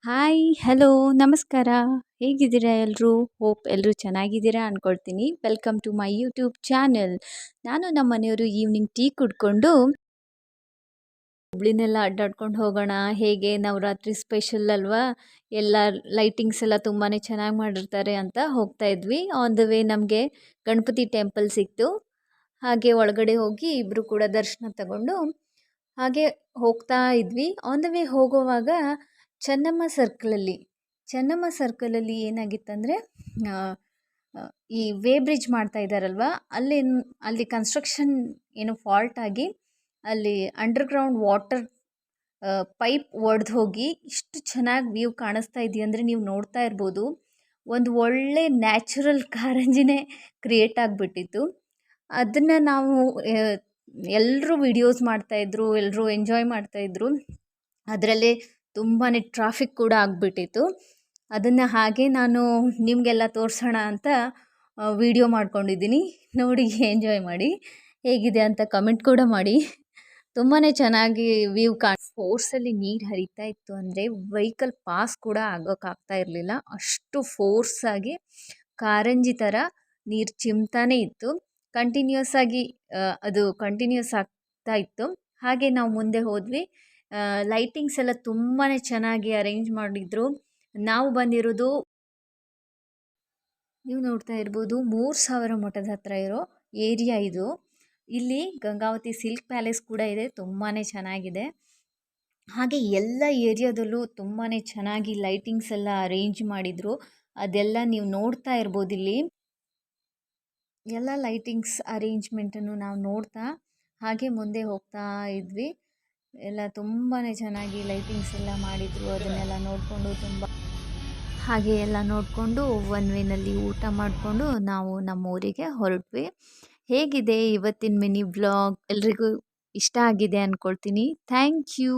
Hi, hello, ನಮಸ್ಕಾರ. ಹೇಗಿದ್ದೀರಾ ಎಲ್ರೂ? ಹೋಪ್ ಎಲ್ಲರೂ ಚೆನ್ನಾಗಿದ್ದೀರಾ ಅನ್ಕೊಳ್ತೀನಿ. Welcome to my YouTube channel. ನಾನು ನಮ್ಮ ಮನೆಯವರು ಈವ್ನಿಂಗ್ ಟೀ ಕುಡ್ಕೊಂಡು ಹುಬ್ಳಿನೆಲ್ಲ ಅಡ್ಡಾಡ್ಕೊಂಡು ಹೋಗೋಣ, ಹೇಗೆ ನವರಾತ್ರಿ ಸ್ಪೆಷಲ್ ಅಲ್ವಾ, ಎಲ್ಲ ಲೈಟಿಂಗ್ಸ್ ಎಲ್ಲ ತುಂಬಾ ಚೆನ್ನಾಗಿ ಮಾಡಿರ್ತಾರೆ ಅಂತ ಹೋಗ್ತಾ ಇದ್ವಿ. ಆನ್ ದ ವೇ ನಮಗೆ ಗಣಪತಿ ಟೆಂಪಲ್ ಸಿಕ್ತು. ಹಾಗೆ ಒಳಗಡೆ ಹೋಗಿ ಇಬ್ಬರು ಕೂಡ ದರ್ಶನ ತಗೊಂಡು ಹಾಗೆ ಹೋಗ್ತಾ ಇದ್ವಿ. ಆನ್ ದ ವೇ ಹೋಗುವಾಗ ಚೆನ್ನಮ್ಮ ಸರ್ಕಲಲ್ಲಿ ಏನಾಗಿತ್ತಂದರೆ ಈ ವೇ ಬ್ರಿಡ್ಜ್ ಮಾಡ್ತಾ ಇದ್ದಾರಲ್ವ, ಅಲ್ಲಿ ಕನ್ಸ್ಟ್ರಕ್ಷನ್ ಏನೋ ಫಾಲ್ಟ್ ಆಗಿ ಅಲ್ಲಿ ಅಂಡರ್ಗ್ರೌಂಡ್ ವಾಟರ್ ಪೈಪ್ ಒಡೆದು ಹೋಗಿ ಇಷ್ಟು ಚೆನ್ನಾಗಿ ವ್ಯೂ ಕಾಣಿಸ್ತಾ ಇದೆಯಂದರೆ ನೀವು ನೋಡ್ತಾ ಇರ್ಬೋದು. ಒಂದು ಒಳ್ಳೆ ನ್ಯಾಚುರಲ್ ಕಾರಂಜಿನೇ ಕ್ರಿಯೇಟ್ ಆಗಿಬಿಟ್ಟಿತ್ತು. ಅದನ್ನು ನಾವು ಎಲ್ಲರೂ ವಿಡಿಯೋಸ್ ಮಾಡ್ತಾಯಿದ್ರು, ಎಲ್ಲರೂ ಎಂಜಾಯ್ ಮಾಡ್ತಾಯಿದ್ರು. ಅದರಲ್ಲೇ ತುಂಬಾ ಟ್ರಾಫಿಕ್ ಕೂಡ ಆಗಿಬಿಟ್ಟಿತ್ತು. ಅದನ್ನು ಹಾಗೆ ನಾನು ನಿಮಗೆಲ್ಲ ತೋರಿಸೋಣ ಅಂತ ವಿಡಿಯೋ ಮಾಡ್ಕೊಂಡಿದ್ದೀನಿ. ನೋಡಿ ಎಂಜಾಯ್ ಮಾಡಿ. ಹೇಗಿದೆ ಅಂತ ಕಮೆಂಟ್ ಕೂಡ ಮಾಡಿ. ತುಂಬಾ ಚೆನ್ನಾಗಿ ವ್ಯೂ ಫೋರ್ಸಲ್ಲಿ ನೀರು ಹರಿತಾ ಇತ್ತು ಅಂದರೆ ವೆಹಿಕಲ್ ಪಾಸ್ ಕೂಡ ಆಗೋಕ್ಕಾಗ್ತಾ ಇರಲಿಲ್ಲ. ಅಷ್ಟು ಫೋರ್ಸಾಗಿ ಕಾರಂಜಿ ಥರ ನೀರು ಚಿಮ್ತಾನೇ ಇತ್ತು. ಕಂಟಿನ್ಯೂಸ್ ಆಗಿ ಅದು ಕಂಟಿನ್ಯೂಸ್ ಆಗ್ತಾ ಇತ್ತು. ಹಾಗೆ ನಾವು ಮುಂದೆ ಹೋದ್ವಿ. ಲೈಟಿಂಗ್ಸ್ ಎಲ್ಲ ತುಂಬಾ ಚೆನ್ನಾಗಿ ಅರೇಂಜ್ ಮಾಡಿದ್ರು. ನಾವು ಬಂದಿರೋದು, ನೀವು ನೋಡ್ತಾ ಇರ್ಬೋದು, 3000 ಮಠದ ಹತ್ರ ಇರೋ ಏರಿಯಾ ಇದು. ಇಲ್ಲಿ ಗಂಗಾವತಿ ಸಿಲ್ಕ್ ಪ್ಯಾಲೇಸ್ ಕೂಡ ಇದೆ, ತುಂಬಾ ಚೆನ್ನಾಗಿದೆ. ಹಾಗೆ ಎಲ್ಲ ಏರಿಯಾದಲ್ಲೂ ತುಂಬಾ ಚೆನ್ನಾಗಿ ಲೈಟಿಂಗ್ಸ್ ಎಲ್ಲ ಅರೇಂಜ್ ಮಾಡಿದರು. ಅದೆಲ್ಲ ನೀವು ನೋಡ್ತಾ ಇರ್ಬೋದು. ಇಲ್ಲಿ ಎಲ್ಲ ಲೈಟಿಂಗ್ಸ್ ಅರೇಂಜ್ಮೆಂಟನ್ನು ನಾವು ನೋಡ್ತಾ ಹಾಗೆ ಮುಂದೆ ಹೋಗ್ತಾ ಇದ್ವಿ. ಎಲ್ಲ ತುಂಬಾ ಚೆನ್ನಾಗಿ ಲೈಟಿಂಗ್ಸ್ ಎಲ್ಲ ಮಾಡಿದರು. ಅದನ್ನೆಲ್ಲ ನೋಡಿಕೊಂಡು ಹಾಗೆ ಎಲ್ಲ ನೋಡಿಕೊಂಡು ಒನ್ ವೇನಲ್ಲಿ ಊಟ ಮಾಡಿಕೊಂಡು ನಾವು ನಮ್ಮ ಊರಿಗೆ ಹೊರಟ್ವಿ. ಹೇಗಿದೆ ಇವತ್ತಿನ ಮಿನಿ ವ್ಲಾಗ್? ಎಲ್ರಿಗೂ ಇಷ್ಟ ಆಗಿದೆ ಅಂದ್ಕೊಳ್ತೀನಿ. Thank you.